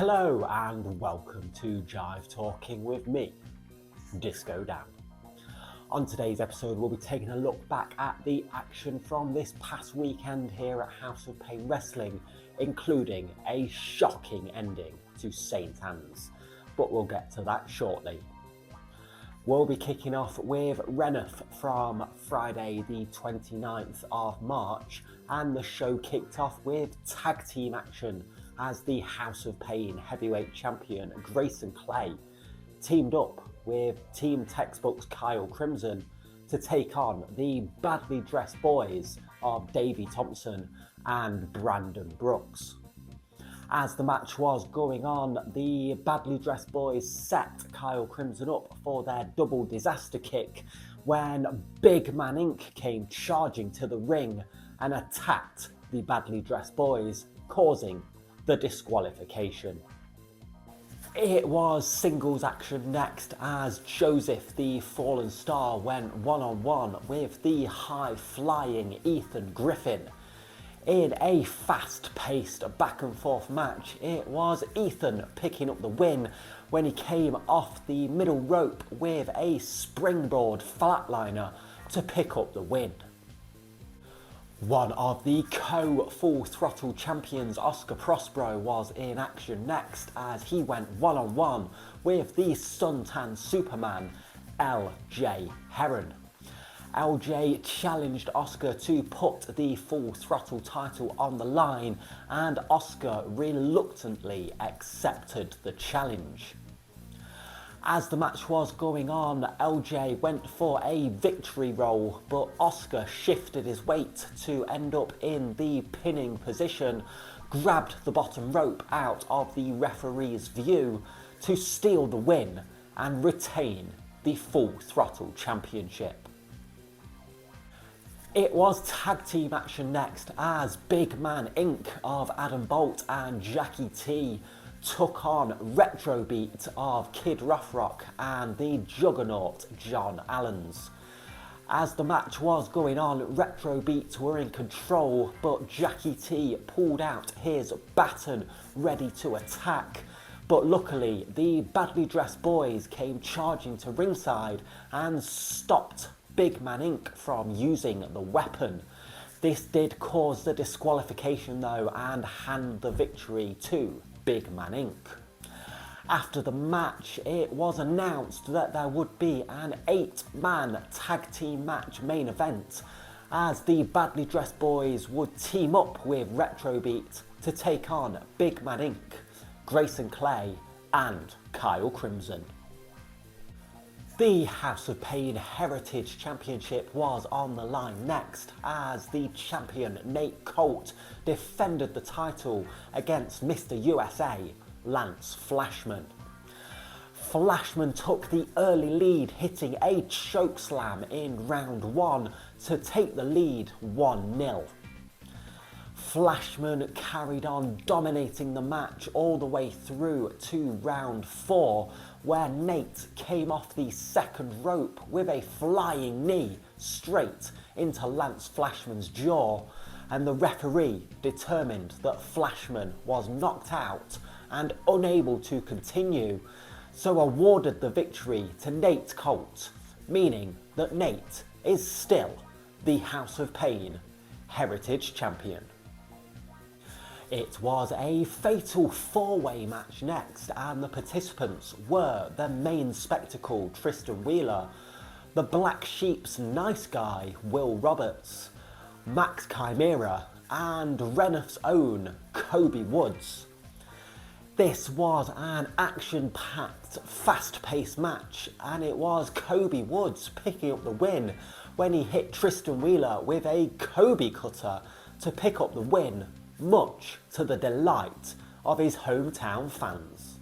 Hello and welcome to Jive Talking with me, Disco Dan. On today's episode we'll be taking a look back at the action from this past weekend here at House of Pain Wrestling, including a shocking ending to St Anns, but we'll get to that shortly. We'll be kicking off with Rainworth from Friday the 29th of March, and the show kicked off with tag team action as the House of Pain heavyweight champion Grayson Clay teamed up with Team Textbook's Kyle Crimson to take on the badly dressed boys of Davey Thompson and Brandon Brooks. As the match was going on, the badly dressed boys set Kyle Crimson up for their double disaster kick when Big Man Inc. came charging to the ring and attacked the badly dressed boys, causing the disqualification. It was singles action next as Joseph the Fallen Star went one-on-one with the high-flying Ethan Griffin. In a fast-paced back-and-forth match, it was Ethan picking up the win when he came off the middle rope with a springboard flatliner to pick up the win. One of the co-Full Throttle champions, Oscar Prospero, was in action next as he went one-on-one with the suntan Superman, LJ Heron. LJ challenged Oscar to put the Full Throttle title on the line, and Oscar reluctantly accepted the challenge. As the match was going on, LJ went for a victory roll, but Oscar shifted his weight to end up in the pinning position, grabbed the bottom rope out of the referee's view to steal the win and retain the Full Throttle Championship. It was tag team action next as Big Man Inc. of Adam Bolt and Jackie T took on Retro Beat of Kid Rough and the Juggernaut John Allens. As the match was going on, Retro Beat were in control, but Jackie T pulled out his baton ready to attack. But luckily, the badly dressed boys came charging to ringside and stopped Big Man Inc. from using the weapon. This did cause the disqualification though and hand the victory to Big Man Inc. After the match, it was announced that there would be an 8-man tag team match main event as the badly dressed boys would team up with Retro Beat to take on Big Man Inc., Grayson Clay and Kyle Crimson. The House of Pain Heritage Championship was on the line next as the champion Nate Colt defended the title against Mr. USA, Lance Flashman. Flashman took the early lead, hitting a chokeslam in round 1 to take the lead 1-0. Flashman carried on dominating the match all the way through to round 4, where Nate came off the second rope with a flying knee straight into Lance Flashman's jaw, and the referee determined that Flashman was knocked out and unable to continue, so awarded the victory to Nate Colt, meaning that Nate is still the House of Pain Heritage Champion. It was a fatal 4-way match next, and the participants were the main spectacle Tristan Wheeler, the Black Sheep's nice guy Will Roberts, Max Chimera and Rainworth's own Kobe Woods. This was an action-packed, fast-paced match, and it was Kobe Woods picking up the win when he hit Tristan Wheeler with a Kobe cutter to pick up the win, much to the delight of his hometown fans.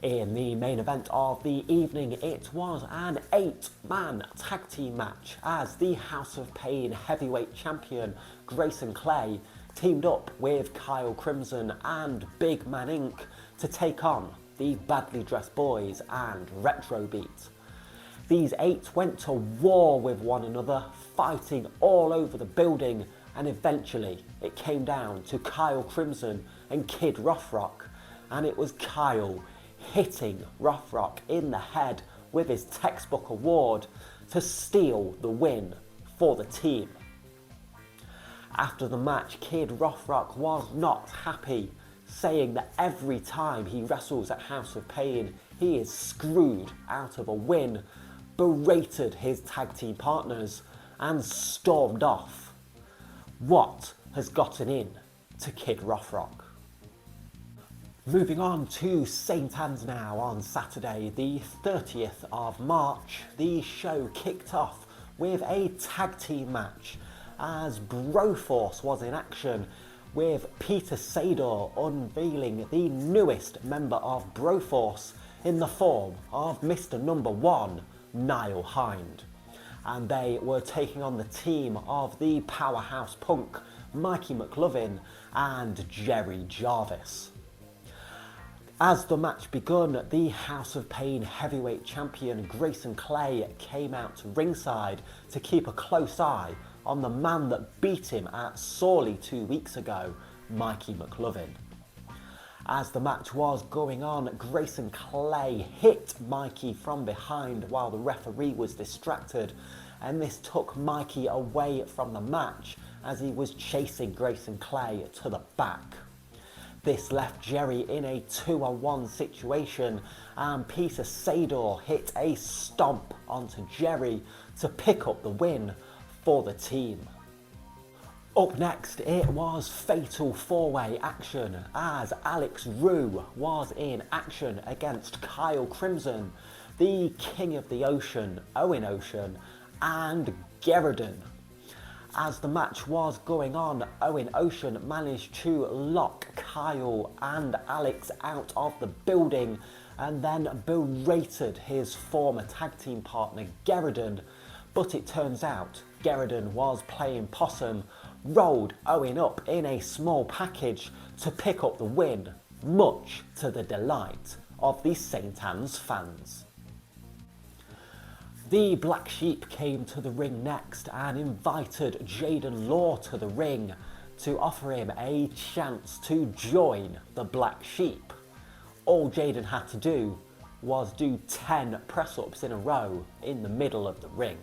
In the main event of the evening, it was an 8-man tag team match as the House of Pain heavyweight champion Grayson Clay teamed up with Kyle Crimson and Big Man Inc. to take on the badly dressed boys and Retro Beat. These 8 went to war with one another, fighting all over the building, and eventually it came down to Kyle Crimson and Kid Rough and it was Kyle hitting Rothrock in the head with his textbook award to steal the win for the team. After the match, Kid Rothrock was not happy, saying that every time he wrestles at House of Pain, he is screwed out of a win, berated his tag team partners, and stormed off. What has gotten in to Kid Rothrock? Moving on to St Anns now on Saturday, the 30th of March, the show kicked off with a tag team match as Broforce was in action, with Peter Sador unveiling the newest member of Broforce in the form of Mr. Number 1, Niall Hind. And they were taking on the team of the Powerhouse Punk, Mikey McLovin and Jerry Jarvis. As the match begun, the House of Pain heavyweight champion Grayson Clay came out to ringside to keep a close eye on the man that beat him at Sawley 2 weeks ago, Mikey McLovin. As the match was going on, Grayson Clay hit Mikey from behind while the referee was distracted, and this took Mikey away from the match as he was chasing Grayson Clay to the back. This left Jerry in a 2-on-1 situation, and Peter Sador hit a stomp onto Jerry to pick up the win for the team. Up next, it was fatal four-way action as Alex Rue was in action against Kyle Crimson, the King of the Ocean, Owen Ocean, and Gerardin. As the match was going on, Owen Ocean managed to lock Kyle and Alex out of the building and then berated his former tag team partner Gerardin, but it turns out Gerardin was playing possum, rolled Owen up in a small package to pick up the win, much to the delight of the St Anns fans. The Black Sheep came to the ring next and invited Jaden Law to the ring to offer him a chance to join the Black Sheep. All Jaden had to do was do 10 press-ups in a row in the middle of the ring.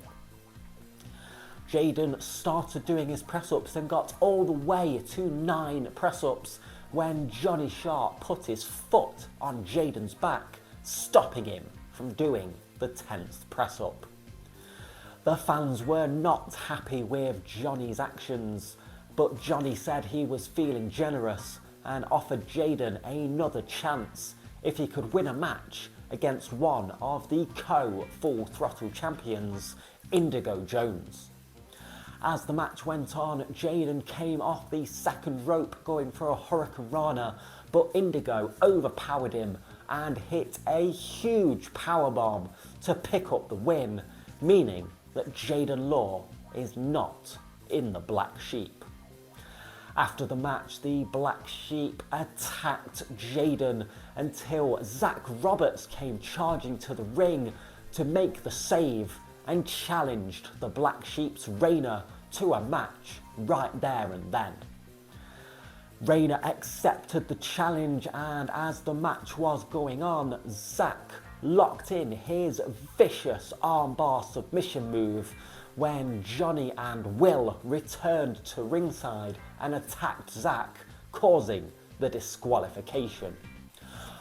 Jaden started doing his press-ups and got all the way to 9 press-ups when Johnny Sharp put his foot on Jaden's back, stopping him from doing the 10th press-up. The fans were not happy with Johnny's actions, but Johnny said he was feeling generous and offered Jaden another chance if he could win a match against one of the co-Full Throttle champions, Indigo Jones. As the match went on, Jaden came off the second rope going for a Hurricane Rana, but Indigo overpowered him and hit a huge powerbomb to pick up the win, meaning that Jaden Law is not in the Black Sheep. After the match, the Black Sheep attacked Jaden until Zach Roberts came charging to the ring to make the save and challenged the Black Sheep's Rayner to a match right there and then. Rayner accepted the challenge, and as the match was going on, Zach locked in his vicious armbar submission move when Johnny and Will returned to ringside and attacked Zach, causing the disqualification.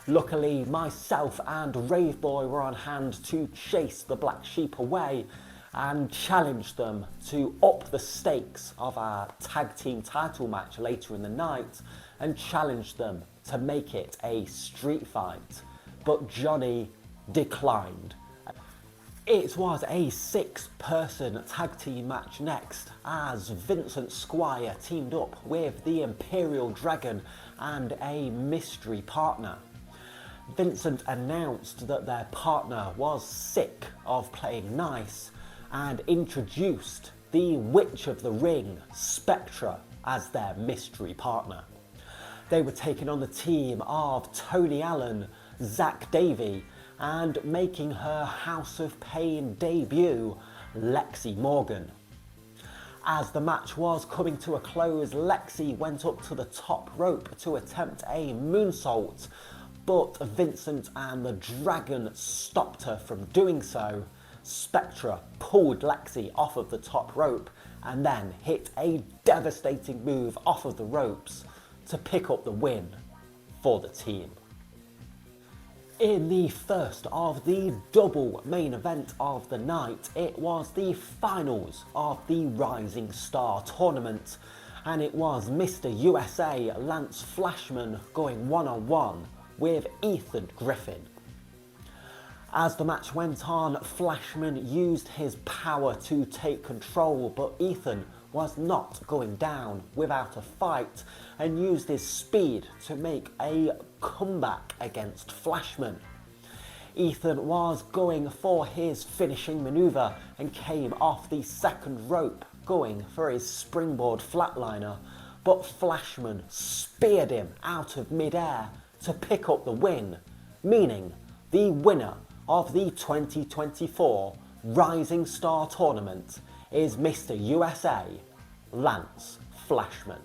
Luckily, myself and Raveboy were on hand to chase the Black Sheep away and challenge them to up the stakes of our tag team title match later in the night and challenge them to make it a street fight. But Johnny declined. It was a 6-person tag team match next as Vincent Squire teamed up with the Imperial Dragon and a mystery partner. Vincent announced that their partner was sick of playing nice and introduced the Witch of the Ring, Spectra, as their mystery partner. They were taking on the team of Tony Allen, Zach Davey, and making her House of Pain debut, Lexi Morgan. As the match was coming to a close, Lexi went up to the top rope to attempt a moonsault, but Vincent and the Dragon stopped her from doing so. Spectra pulled Lexi off of the top rope and then hit a devastating move off of the ropes to pick up the win for the team. In the first of the double main event of the night, it was the finals of the Rising Star tournament, and it was Mr. USA Lance Flashman going one-on-one with Ethan Griffin. As the match went on, Flashman used his power to take control, but Ethan was not going down without a fight and used his speed to make a comeback against Flashman. Ethan was going for his finishing manoeuvre and came off the second rope going for his springboard flatliner, but Flashman speared him out of midair to pick up the win, meaning the winner of the 2024 Rising Star Tournament is Mr. USA, Lance Flashman.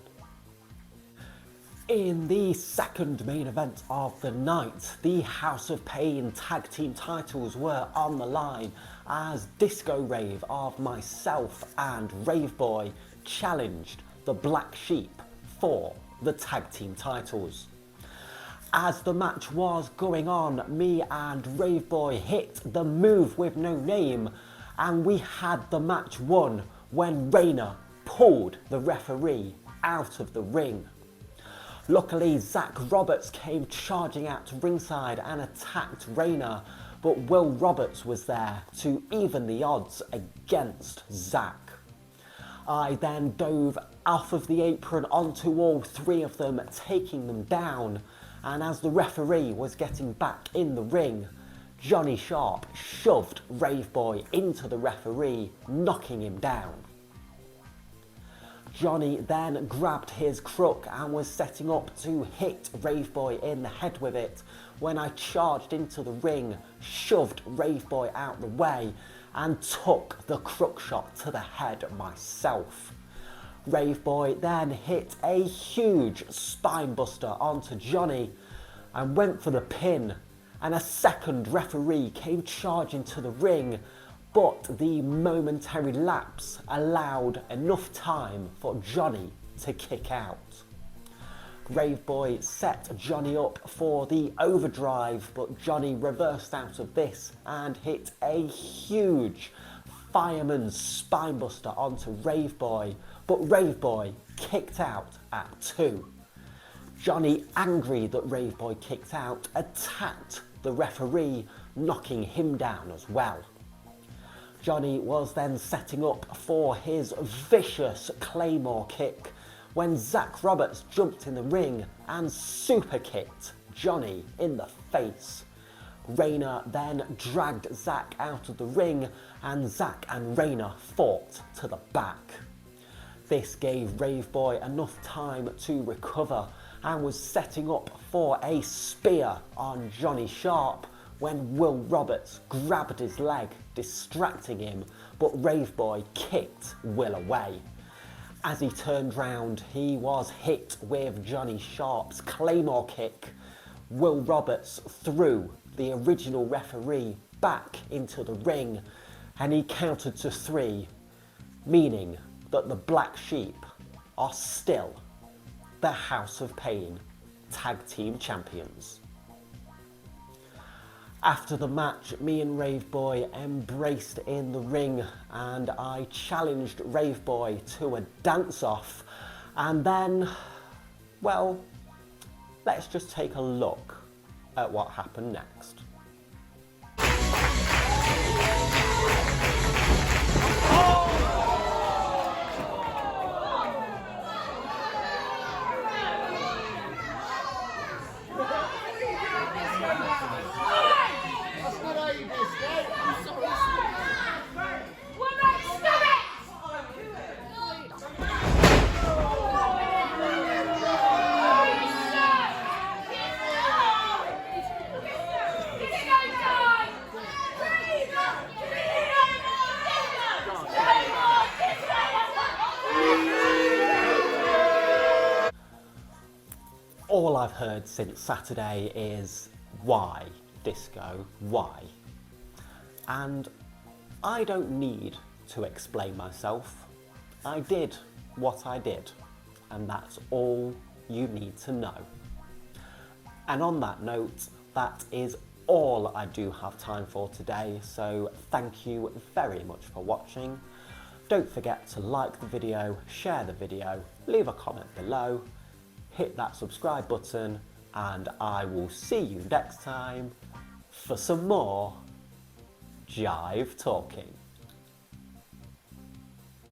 In the second main event of the night, the House of Pain tag team titles were on the line as Disco Rave of myself and Rave Boy challenged the Black Sheep for the tag team titles. As the match was going on, me and Rave Boy hit the move with no name, and we had the match won when Rayner pulled the referee out of the ring. Luckily, Zach Roberts came charging out to ringside and attacked Rayner, but Will Roberts was there to even the odds against Zach. I then dove off of the apron onto all three of them, taking them down, and as the referee was getting back in the ring, Johnny Sharp shoved Rave Boy into the referee, knocking him down. Johnny then grabbed his crook and was setting up to hit Rave Boy in the head with it when I charged into the ring, shoved Rave Boy out the way and took the crook shot to the head myself. Rave Boy then hit a huge spinebuster onto Johnny and went for the pin, and a second referee came charging to the ring, but the momentary lapse allowed enough time for Johnny to kick out. Rave Boy set Johnny up for the overdrive, but Johnny reversed out of this and hit a huge fireman's spinebuster onto Rave Boy, but Rave Boy kicked out at 2. Johnny, angry that Rave Boy kicked out, attacked the referee, knocking him down as well. Johnny was then setting up for his vicious Claymore kick when Zach Roberts jumped in the ring and super kicked Johnny in the face. Rayner then dragged Zach out of the ring and Zach and Rayner fought to the back. This gave Rave Boy enough time to recover and was setting up for a spear on Johnny Sharp when Will Roberts grabbed his leg, distracting him, but Rave Boy kicked Will away. As he turned round, he was hit with Johnny Sharp's Claymore kick. Will Roberts threw the original referee back into the ring and he counted to 3, meaning that the Black Sheep are still the House of Pain Tag Team Champions. After the match, me and Rave Boy embraced in the ring and I challenged Rave Boy to a dance-off, and then, well, let's just take a look at what happened next. all I've heard since Saturday is why, disco, why? And I don't need to explain myself. I did what I did, and that's all you need to know. And on that note, that is all I do have time for today, so thank you very much for watching. Don't forget to like the video, share the video, leave a comment below, hit that subscribe button, and I will see you next time for some more Jive Talking.